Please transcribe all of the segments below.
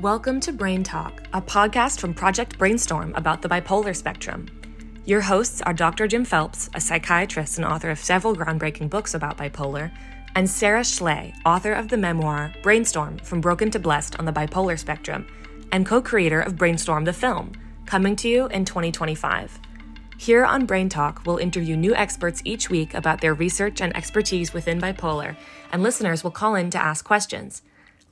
Welcome to BrainTalk, a podcast from Project BrainStorm about the bipolar spectrum. Your hosts are Dr. Jim Phelps, a psychiatrist and author of several groundbreaking books about bipolar, and Sara Schley, author of the memoir BrainStorm, From Broken to Blessed on the Bipolar Spectrum, and co-creator of BrainStorm the film, coming to you in 2025. Here on BrainTalk, we'll interview new experts each week about their research and expertise within bipolar, and listeners will call in to ask questions.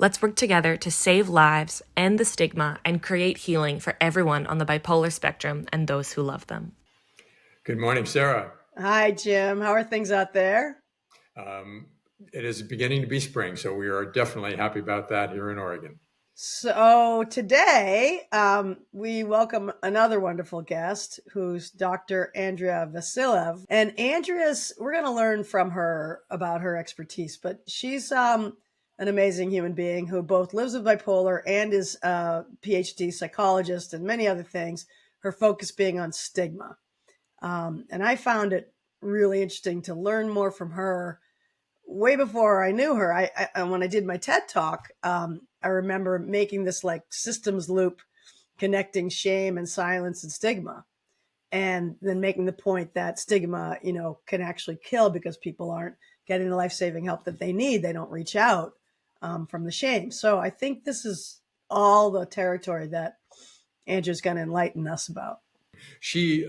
Let's work together to save lives, end the stigma, and create healing for everyone on the bipolar spectrum and those who love them. Good morning, Sarah. Hi, Jim. How are things out there? It is beginning to be spring, so we are definitely happy about that here in Oregon. So today, we welcome another wonderful guest who's Dr. Andrea Vassilev. And we're going to learn from her about her expertise, but she's an amazing human being who both lives with bipolar and is a PhD psychologist and many other things, her focus being on stigma. And I found it really interesting to learn more from her. Way before I knew her, when I did my TED Talk, I remember making this like systems loop connecting shame and silence and stigma. And then making the point that stigma, can actually kill because people aren't getting the life-saving help that they need. They don't reach out from the shame. So I think this is all the territory that Andrew's going to enlighten us about. She,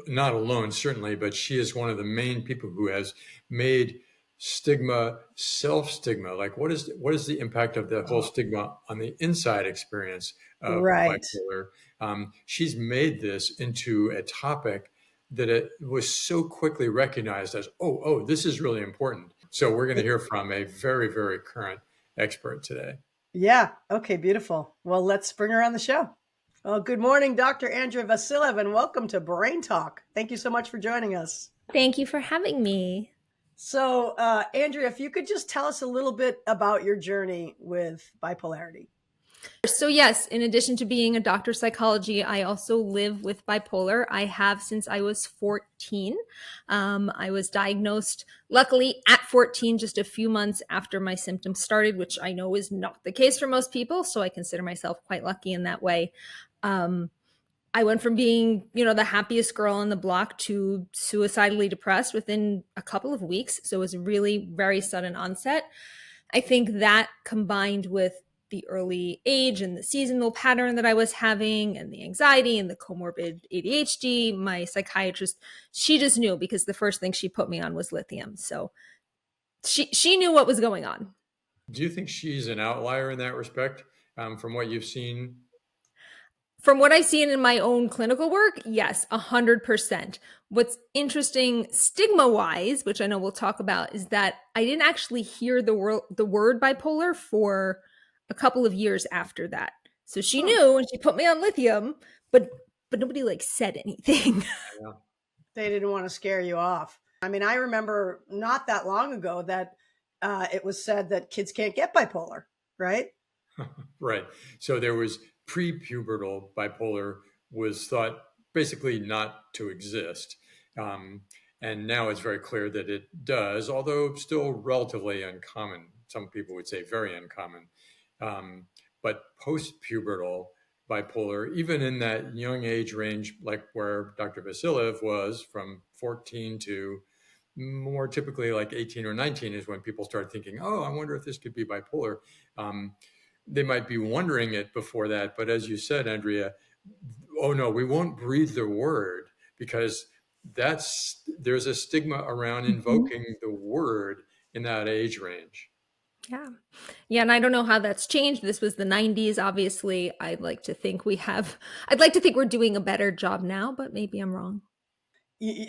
not alone, certainly, but she is one of the main people who has made stigma self-stigma. Like, what is the impact of the whole stigma on the inside experience of bipolar? She's made this into a topic that it was so quickly recognized as, this is really important. So we're going to hear from a very, very current expert today. Yeah. Okay, beautiful. Well, let's bring her on the show. Well, good morning, Dr. Andrea Vassilev, and welcome to Brain Talk. Thank you so much for joining us. Thank you for having me. So, Andrea, if you could just tell us a little bit about your journey with bipolarity. So yes, in addition to being a doctor of psychology, I also live with bipolar. I have since I was 14. I was diagnosed, luckily, at 14, just a few months after my symptoms started, which I know is not the case for most people. So I consider myself quite lucky in that way. I went from being, the happiest girl on the block to suicidally depressed within a couple of weeks. So it was a really very sudden onset. I think that combined with the early age and the seasonal pattern that I was having and the anxiety and the comorbid ADHD, my psychiatrist, she just knew because the first thing she put me on was lithium. So she knew what was going on. Do you think she's an outlier in that respect from what you've seen? From what I've seen in my own clinical work, yes, 100%. What's interesting stigma-wise, which I know we'll talk about, is that I didn't actually hear the word bipolar for a couple of years after that. So she knew and she put me on lithium, but nobody said anything. Yeah. They didn't want to scare you off. I mean, I remember not that long ago that it was said that kids can't get bipolar, right? Right. So there was pre-pubertal bipolar was thought basically not to exist. And now it's very clear that it does, although still relatively uncommon. Some people would say very uncommon. But post-pubertal bipolar, even in that young age range, like where Dr. Vassilev was from 14 to more typically like 18 or 19 is when people start thinking, I wonder if this could be bipolar. They might be wondering it before that. But as you said, Andrea, no, we won't breathe the word because there's a stigma around invoking the word in that age range. Yeah. And I don't know how that's changed. This was the 90s. Obviously, I'd like to think we're doing a better job now, but maybe I'm wrong.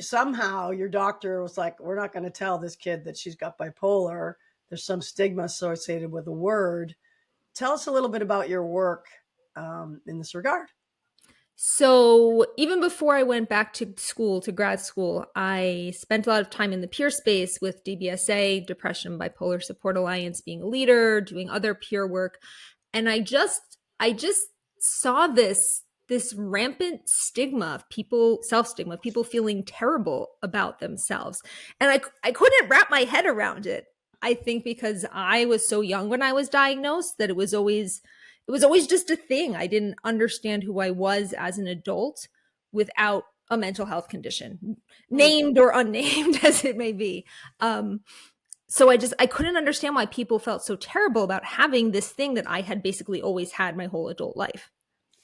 Somehow your doctor was like, we're not going to tell this kid that she's got bipolar. There's some stigma associated with the word. Tell us a little bit about your work in this regard. So even before I went back to school, to grad school, I spent a lot of time in the peer space with DBSA, Depression Bipolar Support Alliance, being a leader, doing other peer work. And I just saw this rampant stigma of people, self-stigma, people feeling terrible about themselves. And I couldn't wrap my head around it. I think because I was so young when I was diagnosed that it was always it was always just a thing. I didn't understand who I was as an adult without a mental health condition, named or unnamed as it may be. So I couldn't understand why people felt so terrible about having this thing that I had basically always had my whole adult life.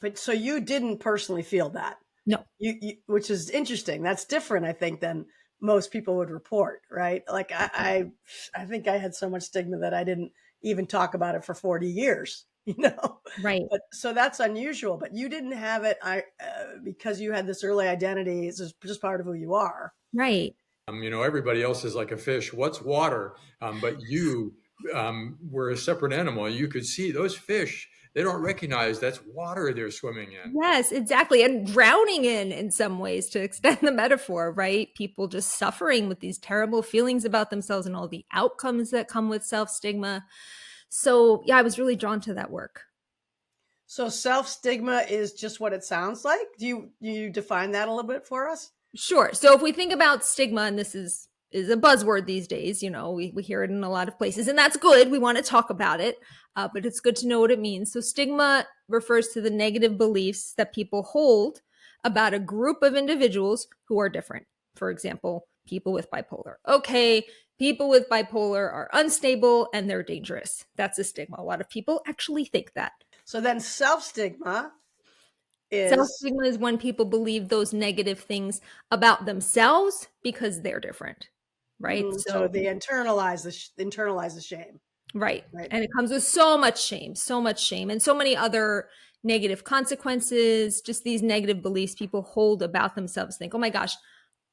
But so you didn't personally feel that? No. You which is interesting. That's different, I think, than most people would report, right? Like I think I had so much stigma that I didn't even talk about it for 40 years, Right. But so that's unusual, but you didn't have it because you had this early identity. It's just part of who you are. Right. Everybody else is like a fish. What's water? But you were a separate animal. You could see those fish. They don't recognize that's water they're swimming in. Yes, exactly. And drowning in some ways, to extend the metaphor, right? People just suffering with these terrible feelings about themselves and all the outcomes that come with self-stigma. So yeah, I was really drawn to that work. So self-stigma is just what it sounds like. Do you define that a little bit for us? Sure. So if we think about stigma, and this is a buzzword these days, we hear it in a lot of places, and that's good. We want to talk about it, but it's good to know what it means. So stigma refers to the negative beliefs that people hold about a group of individuals who are different. For example, people with bipolar. Okay, people with bipolar are unstable and they're dangerous. That's a stigma. A lot of people actually think that. So then self-stigma Self-stigma is when people believe those negative things about themselves because they're different, right? So they internalize the shame. Right. And it comes with so much shame, and so many other negative consequences, just these negative beliefs people hold about themselves. Think, oh my gosh,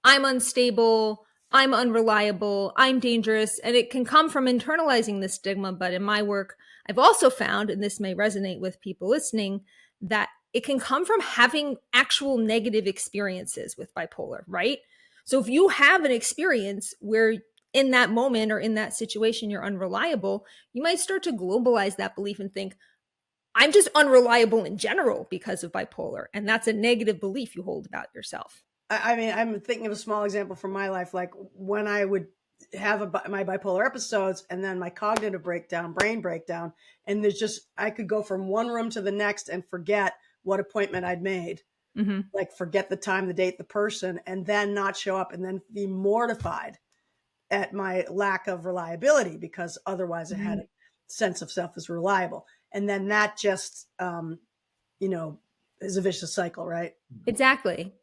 I'm unstable, I'm unreliable, I'm dangerous. And it can come from internalizing this stigma. But in my work, I've also found, and this may resonate with people listening, that it can come from having actual negative experiences with bipolar, right? So if you have an experience where in that moment or in that situation you're unreliable, you might start to globalize that belief and think, I'm just unreliable in general because of bipolar. And that's a negative belief you hold about yourself. I mean, I'm thinking of a small example from my life, like when I would have my bipolar episodes and then my cognitive breakdown, brain breakdown, and I could go from one room to the next and forget what appointment I'd made, like forget the time, the date, the person, and then not show up and then be mortified at my lack of reliability because otherwise I had a sense of self as reliable. And then that just, is a vicious cycle, right? Exactly.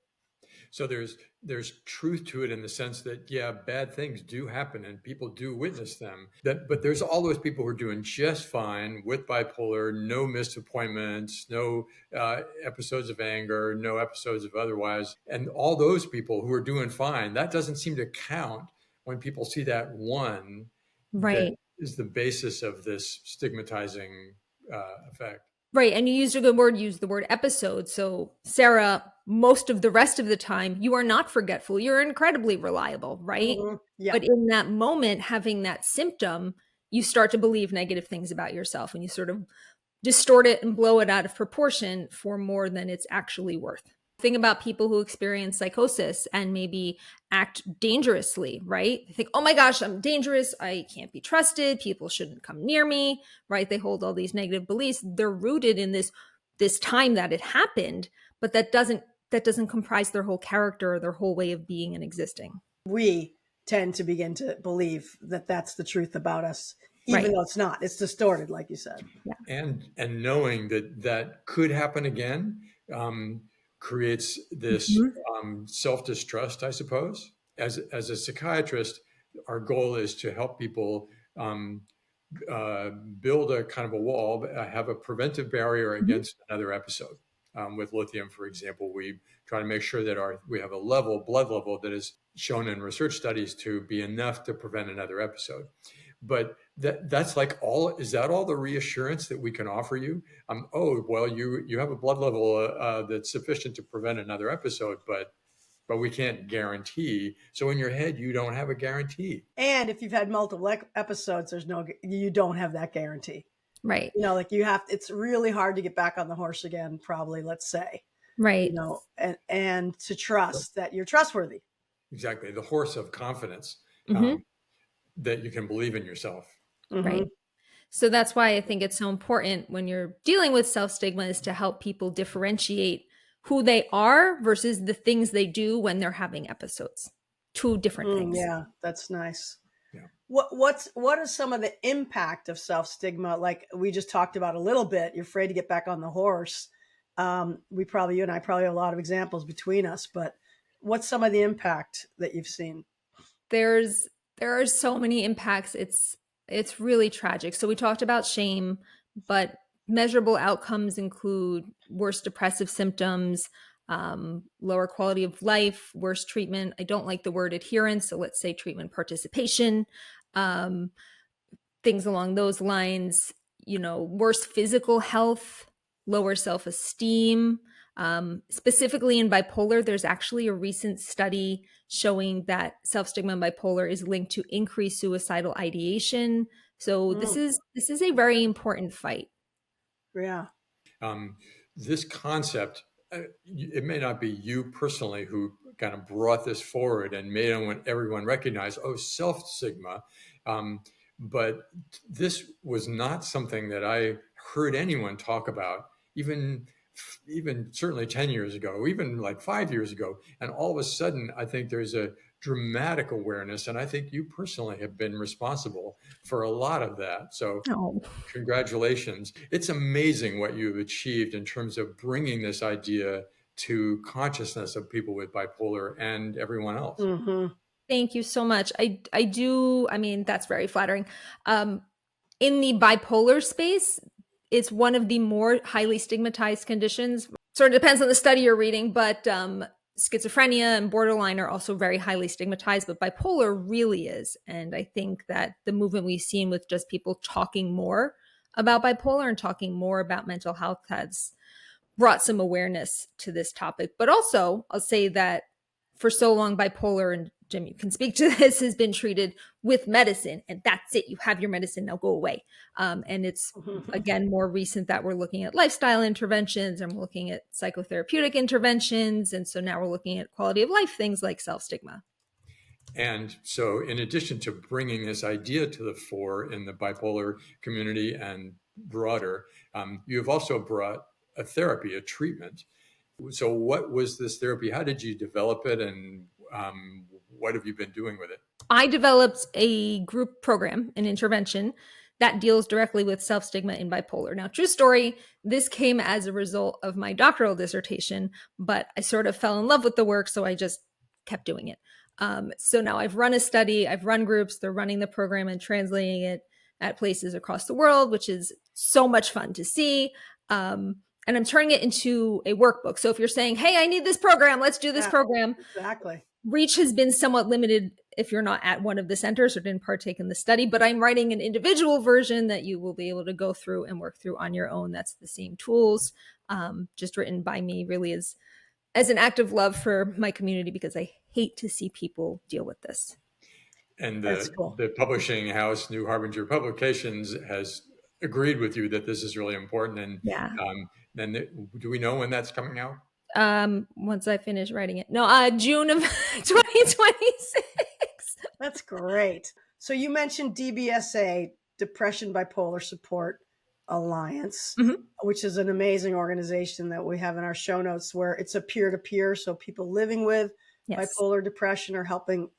So there's truth to it in the sense that, yeah, bad things do happen and people do witness them. But there's all those people who are doing just fine with bipolar, no missed appointments, no episodes of anger, no episodes of otherwise. And all those people who are doing fine, that doesn't seem to count when people see that one that is the basis of this stigmatizing effect. Right. And you used a good word, the word episode. So Sarah, most of the rest of the time, you are not forgetful. You're incredibly reliable, right? Yeah. But in that moment, having that symptom, you start to believe negative things about yourself and you sort of distort it and blow it out of proportion for more than it's actually worth. Think about people who experience psychosis and maybe act dangerously, right? They think, oh my gosh, I'm dangerous. I can't be trusted. People shouldn't come near me, right? They hold all these negative beliefs. They're rooted in this time that it happened, but that doesn't comprise their whole character or their whole way of being and existing. We tend to begin to believe that that's the truth about us, even though it's not. It's distorted, like you said. Yeah. And knowing that could happen again, creates this self-distrust, I suppose. As a psychiatrist, our goal is to help people build a kind of a wall, have a preventive barrier against another episode. With lithium, for example, we try to make sure that we have a blood level that is shown in research studies to be enough to prevent another episode. But that's like is that all the reassurance that we can offer you? Oh, well, you have a blood level that's sufficient to prevent another episode, but we can't guarantee. So in your head, you don't have a guarantee. And if you've had multiple episodes, you don't have that guarantee. Right. It's really hard to get back on the horse again, probably, let's say. Right. And to trust that you're trustworthy. Exactly. The horse of confidence. That you can believe in yourself. Right. So that's why I think it's so important when you're dealing with self-stigma is to help people differentiate who they are versus the things they do when they're having episodes. Two different things. Yeah, that's nice. Yeah. What is some of the impact of self-stigma? Like we just talked about a little bit, you're afraid to get back on the horse. You and I probably have a lot of examples between us, but what's some of the impact that you've seen? There are so many impacts. It's really tragic. So we talked about shame, but measurable outcomes include worse depressive symptoms, lower quality of life, worse treatment. I don't like the word adherence, so let's say treatment participation, things along those lines. Worse physical health, lower self-esteem. Specifically in bipolar, there's actually a recent study showing that self-stigma in bipolar is linked to increased suicidal ideation. So this is a very important fight. Yeah. This concept, it may not be you personally who kind of brought this forward and made everyone recognize, self-stigma. But this was not something that I heard anyone talk about, even certainly 10 years ago, even like 5 years ago. And all of a sudden, I think there's a dramatic awareness. And I think you personally have been responsible for a lot of that. So congratulations. It's amazing what you've achieved in terms of bringing this idea to consciousness of people with bipolar and everyone else. Mm-hmm. Thank you so much. I do. I mean, that's very flattering. In the bipolar space, it's one of the more highly stigmatized conditions. Sort of depends on the study you're reading, but schizophrenia and borderline are also very highly stigmatized, but bipolar really is. And I think that the movement we've seen with just people talking more about bipolar and talking more about mental health has brought some awareness to this topic. But also, I'll say that for so long, bipolar, and Jim, you can speak to this, has been treated with medicine, and that's it. You have your medicine, now go away. And it's, again, more recent that we're looking at lifestyle interventions and we're looking at psychotherapeutic interventions. And so now we're looking at quality of life, things like self-stigma. And so in addition to bringing this idea to the fore in the bipolar community and broader, you've also brought a therapy, a treatment. So what was this therapy? How did you develop it? And what have you been doing with it? I developed a group program, an intervention that deals directly with self-stigma in bipolar. Now, true story, this came as a result of my doctoral dissertation, but I sort of fell in love with the work, so I just kept doing it. So now I've run a study, I've run groups, they're running the program and translating it at places across the world, which is so much fun to see. And I'm turning it into a workbook. So if you're saying, hey, I need this program, let's do this program. Exactly. Reach has been somewhat limited if you're not at one of the centers or didn't partake in the study, but I'm writing an individual version that you will be able to go through and work through on your own. That's the same tools, just written by me really as an act of love for my community, because I hate to see people deal with this. And the publishing house, New Harbinger Publications, has agreed with you that this is really important. And then do we know when that's coming out? Once I finish writing it. No, June of 2026. That's great. So you mentioned DBSA, Depression Bipolar Support Alliance, which is an amazing organization that we have in our show notes, where it's a peer-to-peer. So people living with bipolar depression are helping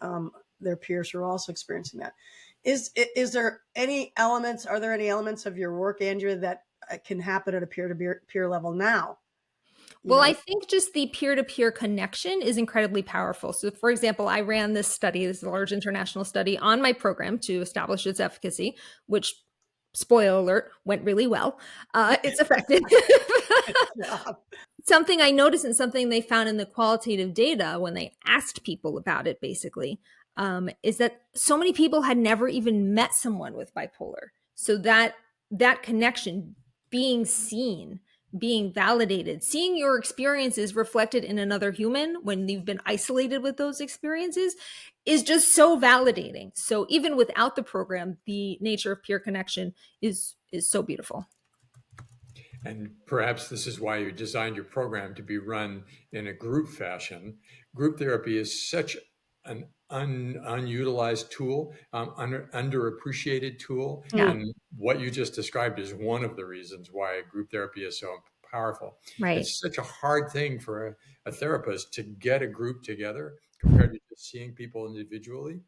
their peers who are also experiencing that. Is there any elements? Are there any elements of your work, Andrea, that can happen at a peer-to-peer level now? Well, I think just the peer-to-peer connection is incredibly powerful. So, for example, I ran this study, this large international study, on my program to establish its efficacy, which, spoiler alert, went really well. It's effective. Something I noticed, and something they found in the qualitative data when they asked people about it, basically, is that so many people had never even met someone with bipolar. So that connection, being seen, being validated, seeing your experiences reflected in another human when you've been isolated with those experiences, is just so validating. So even without the program, the nature of peer connection is so beautiful. And perhaps this is why you designed your program to be run in a group fashion. Group therapy is such an unutilized tool, underappreciated tool. Yeah. And what you just described is one of the reasons why group therapy is so powerful. Right. It's such a hard thing for a therapist to get a group together compared to just seeing people individually,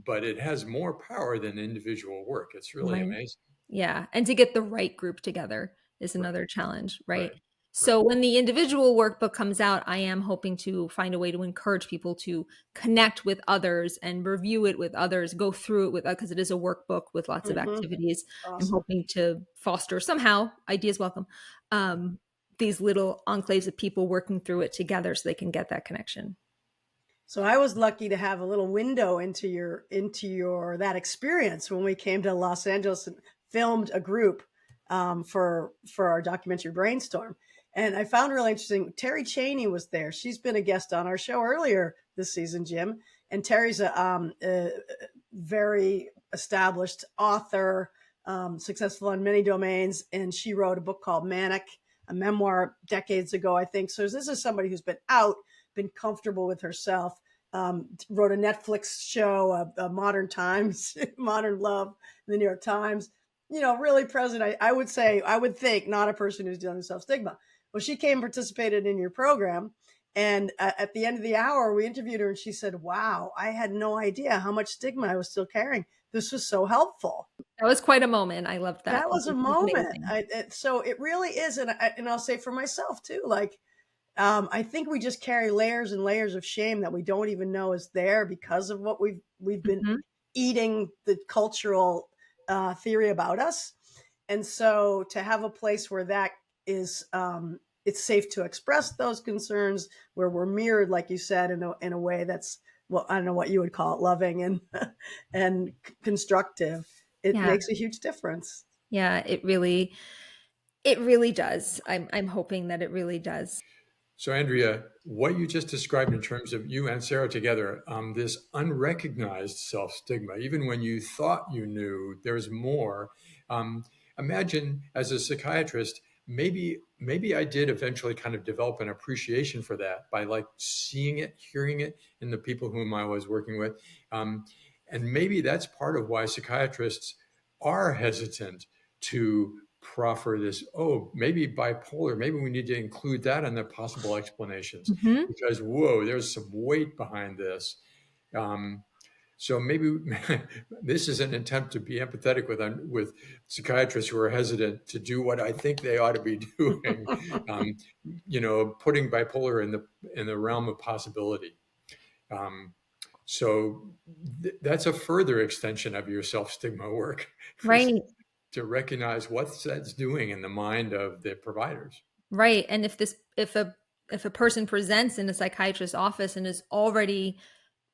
but it has more power than individual work. It's really Right. amazing. Yeah. And to get the right group together is Right. another challenge, right? Right. So when the individual workbook comes out, I am hoping to find a way to encourage people to connect with others and review it with others, go through it with, because it is a workbook with lots of activities. I'm Awesome. hoping to foster somehow, ideas welcome, these little enclaves of people working through it together so they can get that connection. So I was lucky to have a little window into that experience when we came to Los Angeles and filmed a group for our documentary BrainStorm. And I found really interesting, Terry Chaney was there. She's been a guest on our show earlier this season, Jim. And Terry's a very established author, successful in many domains. And she wrote a book called Manic, a memoir decades ago, I think. So this is somebody who's been out, been comfortable with herself, wrote a Netflix show, Modern Times, Modern Love, in the New York Times, really present. I would think not a person who's dealing with self-stigma. Well, she came and participated in your program. And at the end of the hour, we interviewed her and she said, wow, I had no idea how much stigma I was still carrying. This was so helpful. That was quite a moment. I loved that. That was a moment. So it really is. And I'll say for myself too, like, I think we just carry layers and layers of shame that we don't even know is there because of what we've been eating, the cultural theory about us. And so to have a place where that is, it's safe to express those concerns, where we're mirrored, like you said, in a way that's, well, I don't know what you would call it, loving and constructive. It makes a huge difference. Yeah, it really does. I'm hoping that it really does. So, Andrea, what you just described in terms of you and Sarah together, this unrecognized self-stigma, even when you thought you knew there's more. Imagine as a psychiatrist, maybe I did eventually kind of develop an appreciation for that by like seeing it, hearing it in the people whom I was working with. And maybe that's part of why psychiatrists are hesitant to proffer this, maybe bipolar, maybe we need to include that in the possible explanations, because whoa, there's some weight behind this. So maybe this is an attempt to be empathetic with psychiatrists who are hesitant to do what I think they ought to be doing, putting bipolar in the realm of possibility. So that's a further extension of your self-stigma work, right? To recognize what that's doing in the mind of the providers. Right. And if a person presents in a psychiatrist's office and is already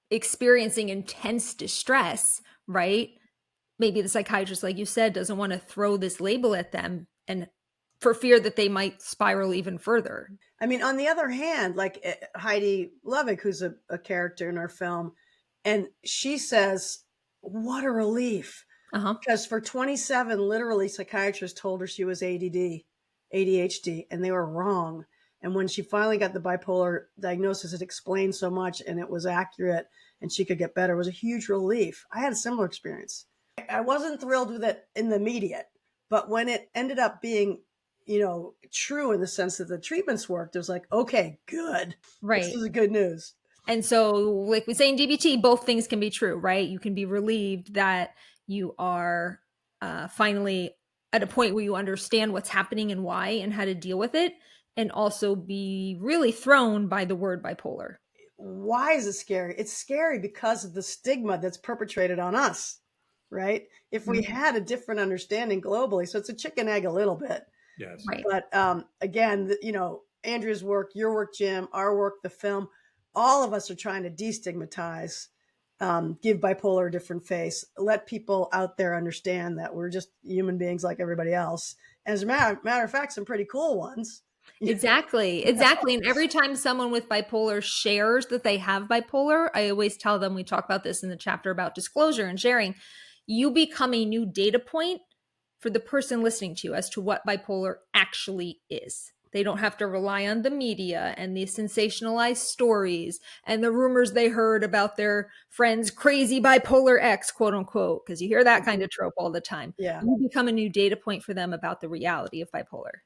experiencing intense distress, right? Maybe the psychiatrist, like you said, doesn't want to throw this label at them, and for fear that they might spiral even further. I mean, on the other hand, like Heidi Lovick, who's a character in our film, and she says, what a relief. Because for 27, literally, psychiatrists told her she was ADHD, and they were wrong. And when she finally got the bipolar diagnosis, it explained so much and it was accurate and she could get better. It was a huge relief. I had a similar experience. I wasn't thrilled with it in the immediate, but when it ended up being, true in the sense that the treatments worked, it was like, okay, good. Right. This is good news. And so, like we say in DBT, both things can be true, right? You can be relieved that you are finally at a point where you understand what's happening and why and how to deal with it, and also be really thrown by the word bipolar. Why is it scary? It's scary because of the stigma that's perpetrated on us, right? If we had a different understanding globally, so it's a chicken egg a little bit. Yes. Right. But again, Andrea's work, your work, Jim, our work, the film, all of us are trying to destigmatize, give bipolar a different face, let people out there understand that we're just human beings like everybody else. As a matter of fact, some pretty cool ones. Exactly. And every time someone with bipolar shares that they have bipolar, I always tell them, we talk about this in the chapter about disclosure and sharing, you become a new data point for the person listening to you as to what bipolar actually is. They don't have to rely on the media and the sensationalized stories and the rumors they heard about their friend's crazy bipolar ex, quote unquote, because you hear that kind of trope all the time. Yeah. You become a new data point for them about the reality of bipolar.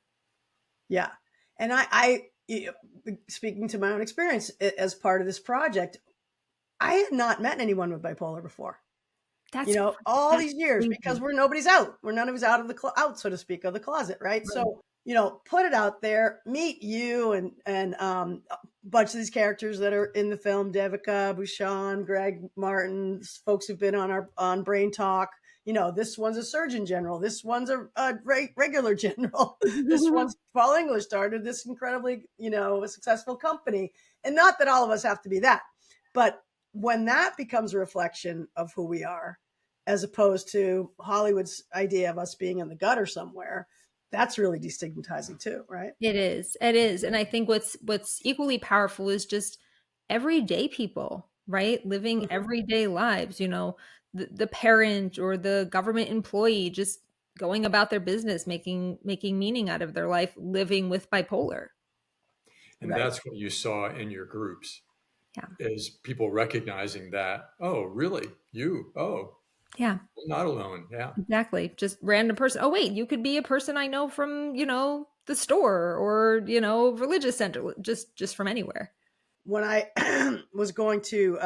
Yeah. And speaking to my own experience as part of this project, I had not met anyone with bipolar before. That's all these years, crazy. because nobody's out. None of us out of out, so to speak, of the closet, right? So, put it out there, meet you and a bunch of these characters that are in the film, Devika, Bhushan, Greg Martin, folks who've been on BrainTalk. This one's a surgeon general. This one's a regular general. This one's Paul English started this incredibly, a successful company. And not that all of us have to be that, but when that becomes a reflection of who we are, as opposed to Hollywood's idea of us being in the gutter somewhere, that's really destigmatizing too, right? It is. And I think what's equally powerful is just everyday people, right? Living everyday lives, the parent or the government employee just going about their business, making meaning out of their life, living with bipolar. And that's what you saw in your groups. Yeah. Is people recognizing that, oh, really? You? Oh, yeah. I'm not alone. Yeah. Exactly. Just random person. Oh, wait, you could be a person I know from, the store or, religious center, just from anywhere. When I was going to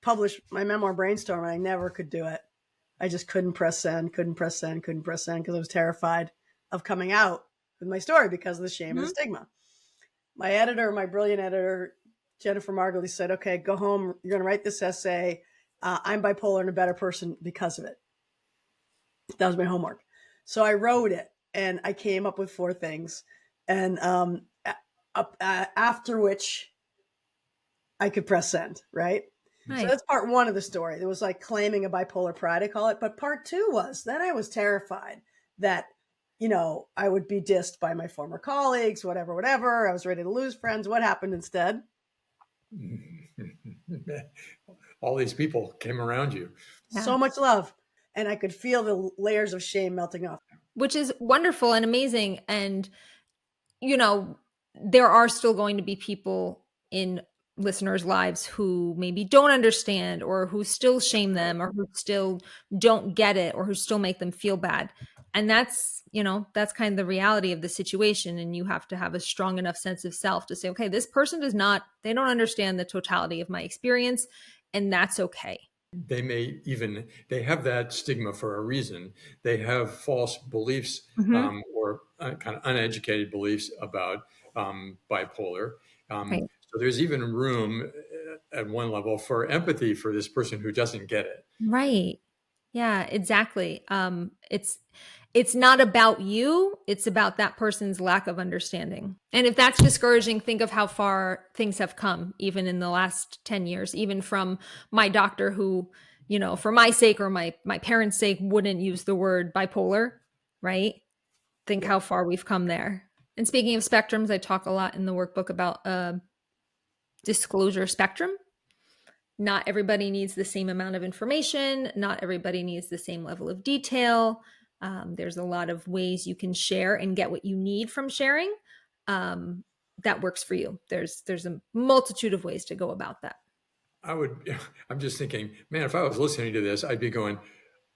publish my memoir, BrainStorm, I never could do it. I just couldn't press send because I was terrified of coming out with my story because of the shame and the stigma. My brilliant editor, Jennifer Margulies, said, okay, go home. You're going to write this essay. I'm bipolar and a better person because of it. That was my homework. So I wrote it and I came up with 4 things. And after which I could press send, right? Nice. So that's part 1 of the story. It was like claiming a bipolar pride, I call it. But part 2 was, then I was terrified that, I would be dissed by my former colleagues, whatever. I was ready to lose friends. What happened instead? All these people came around you. Yeah. So much love. And I could feel the layers of shame melting off. Which is wonderful and amazing. And, there are still going to be people in listeners' lives who maybe don't understand or who still shame them or who still don't get it or who still make them feel bad. And that's kind of the reality of the situation. And you have to have a strong enough sense of self to say, okay, this person they don't understand the totality of my experience, and that's okay. They have that stigma for a reason. They have false beliefs or kind of uneducated beliefs about bipolar. Right. So there's even room at one level for empathy for this person who doesn't get it. Right. Yeah, exactly. It's not about you. It's about that person's lack of understanding. And if that's discouraging, think of how far things have come, even in the last 10 years, even from my doctor who, for my sake or my parents' sake, wouldn't use the word bipolar, right? Think how far we've come there. And speaking of spectrums, I talk a lot in the workbook about disclosure spectrum. Not everybody needs the same amount of information. Not everybody needs the same level of detail. There's a lot of ways you can share and get what you need from sharing that works for you. There's a multitude of ways to go about that. I'm just thinking, man, if I was listening to this, I'd be going,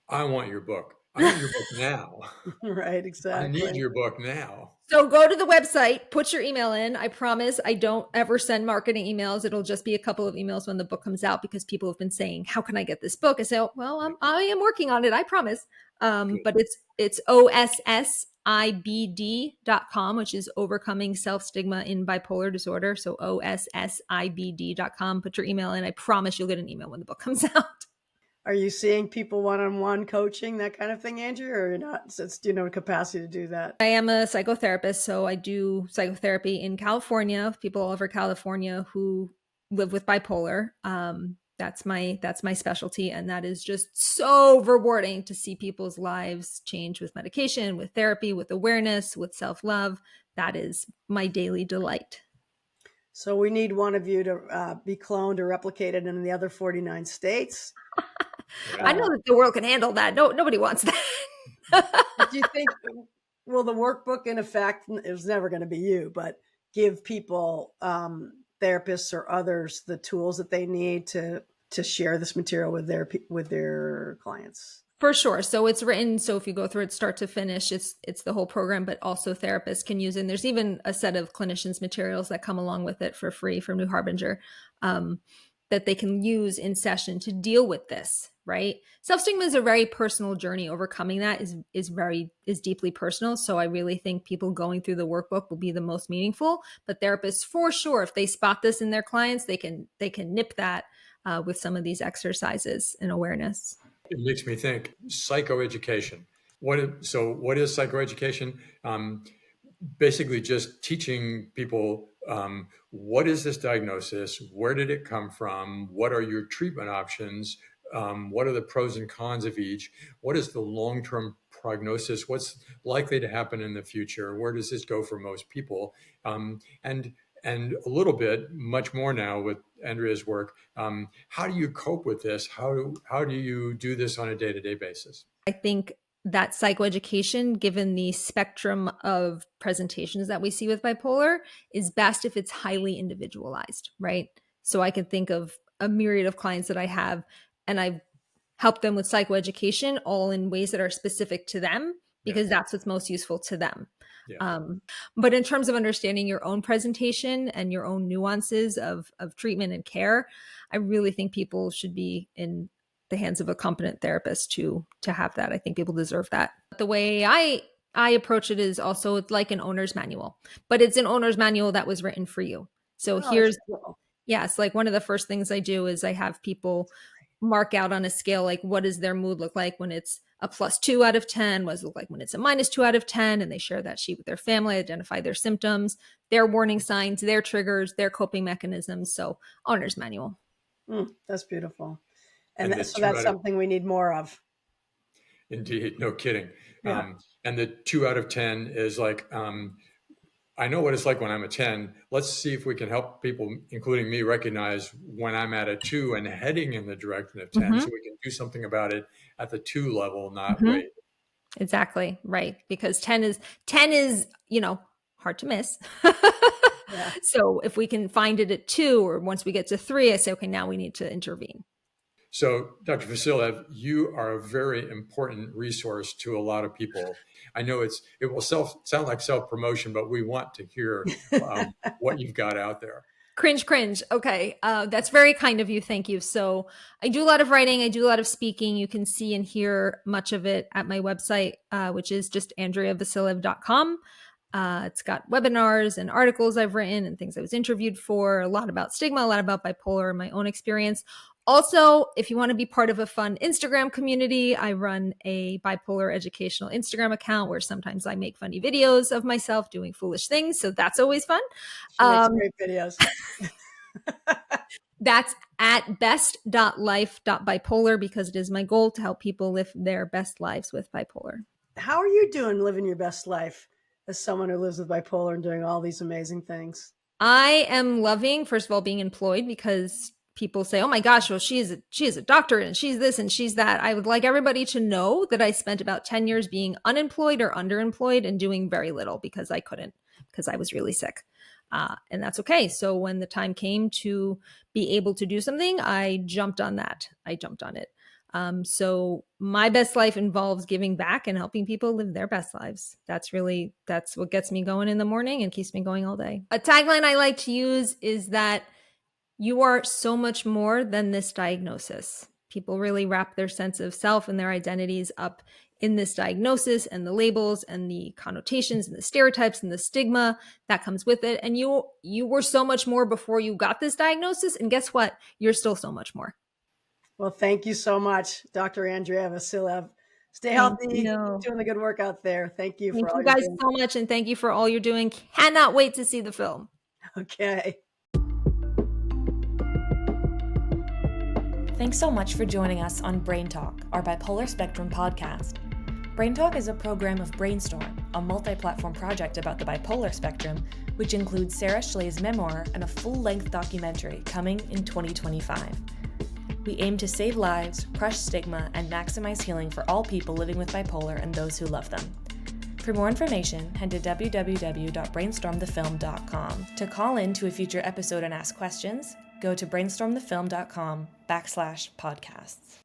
I want your book. I want your book now. Right, exactly. I need your book now. So go to the website, put your email in. I promise I don't ever send marketing emails. It'll just be a couple of emails when the book comes out because people have been saying, how can I get this book? I say, well, I am working on it. I promise. But it's OSSIBD.com, which is Overcoming Self-Stigma in Bipolar Disorder. So OSSIBD.com. Put your email in. I promise you'll get an email when the book comes out. Are you seeing people one-on-one coaching, that kind of thing, Andrea, or you're not? Since do you know capacity to do that? I am a psychotherapist, so I do psychotherapy in California, people all over California who live with bipolar. That's my specialty, and that is just so rewarding to see people's lives change with medication, with therapy, with awareness, with self-love. That is my daily delight. So we need one of you to be cloned or replicated in the other 49 states. I know that the world can handle that. No, nobody wants that. Do you think will the workbook, in effect, it was never going to be you, but give people, therapists or others, the tools that they need to share this material with their clients? For sure. So it's written, so if you go through it start to finish, it's the whole program, but also therapists can use it. And there's even a set of clinicians materials that come along with it for free from New Harbinger, that they can use in session to deal with this, right? Self-stigma is a very personal journey. Overcoming that is deeply personal. So I really think people going through the workbook will be the most meaningful, but therapists, for sure, if they spot this in their clients, they can nip that with some of these exercises and awareness. It makes me think psychoeducation. What is psychoeducation? Basically just teaching people what is this diagnosis? Where did it come from? What are your treatment options? What are the pros and cons of each? What is the long-term prognosis? What's likely to happen in the future? Where does this go for most people? And a little bit, much more now with Andrea's work, how do you cope with this? How do you do this on a day-to-day basis? I think that psychoeducation, given the spectrum of presentations that we see with bipolar, is best if it's highly individualized, right? So I can think of a myriad of clients that I have, and I've helped them with psychoeducation all in ways that are specific to them, because that's what's most useful to them. Yeah. But in terms of understanding your own presentation and your own nuances of treatment and care, I really think people should be in the hands of a competent therapist to have that. I think people deserve that. The way I approach it is also, it's like an owner's manual, but it's an owner's manual that was written for you. So here's, it's like one of the first things I do is I have people mark out on a scale, like what does their mood look like when it's a +2 out of 10, what does it look like when it's a -2 out of 10, and they share that sheet with their family, identify their symptoms, their warning signs, their triggers, their coping mechanisms. So owner's manual. That's beautiful. And so that's something we need more of. Indeed, no kidding. Yeah. And the 2 out of 10 is like, I know what it's like when I'm a 10. Let's see if we can help people, including me, recognize when I'm at a 2 and heading in the direction of 10, so we can do something about it at the 2 level, not wait. Exactly, right. Because 10 is, hard to miss. Yeah. So if we can find it at 2, or once we get to 3, I say, okay, now we need to intervene. So, Dr. Vassilev, you are a very important resource to a lot of people. I know it will sound like self-promotion, but we want to hear what you've got out there. Cringe. Okay. That's very kind of you. Thank you. So I do a lot of writing. I do a lot of speaking. You can see and hear much of it at my website, which is just AndreaVassilev.com. It's got webinars and articles I've written and things I was interviewed for, a lot about stigma, a lot about bipolar, my own experience. Also, if you want to be part of a fun Instagram community, I run a bipolar educational Instagram account where sometimes I make funny videos of myself doing foolish things. So that's always fun. She makes great videos. That's at best.life.bipolar, because it is my goal to help people live their best lives with bipolar. How are you doing living your best life as someone who lives with bipolar and doing all these amazing things? I am loving, first of all, being employed, because people say, oh my gosh, well, she is a doctor and she's this and she's that. I would like everybody to know that I spent about 10 years being unemployed or underemployed and doing very little because I couldn't, because I was really sick. And that's okay. So when the time came to be able to do something, I jumped on that. I jumped on it. So my best life involves giving back and helping people live their best lives. That's what gets me going in the morning and keeps me going all day. A tagline I like to use is that you are so much more than this diagnosis. People really wrap their sense of self and their identities up in this diagnosis and the labels and the connotations and the stereotypes and the stigma that comes with it. And you were so much more before you got this diagnosis. And guess what? You're still so much more. Well, thank you so much, Dr. Andrea Vassilev. Stay healthy, doing the good work out there. Thank you for all you guys so much. And thank you for all you're doing. Cannot wait to see the film. Okay. Thanks so much for joining us on BrainTalk, our bipolar spectrum podcast. BrainTalk is a program of BrainStorm, a multi-platform project about the bipolar spectrum, which includes Sara Schley's memoir and a full-length documentary coming in 2025. We aim to save lives, crush stigma, and maximize healing for all people living with bipolar and those who love them. For more information, head to www.brainstormthefilm.com. To call in to a future episode and ask questions, go to brainstormthefilm.com/podcasts.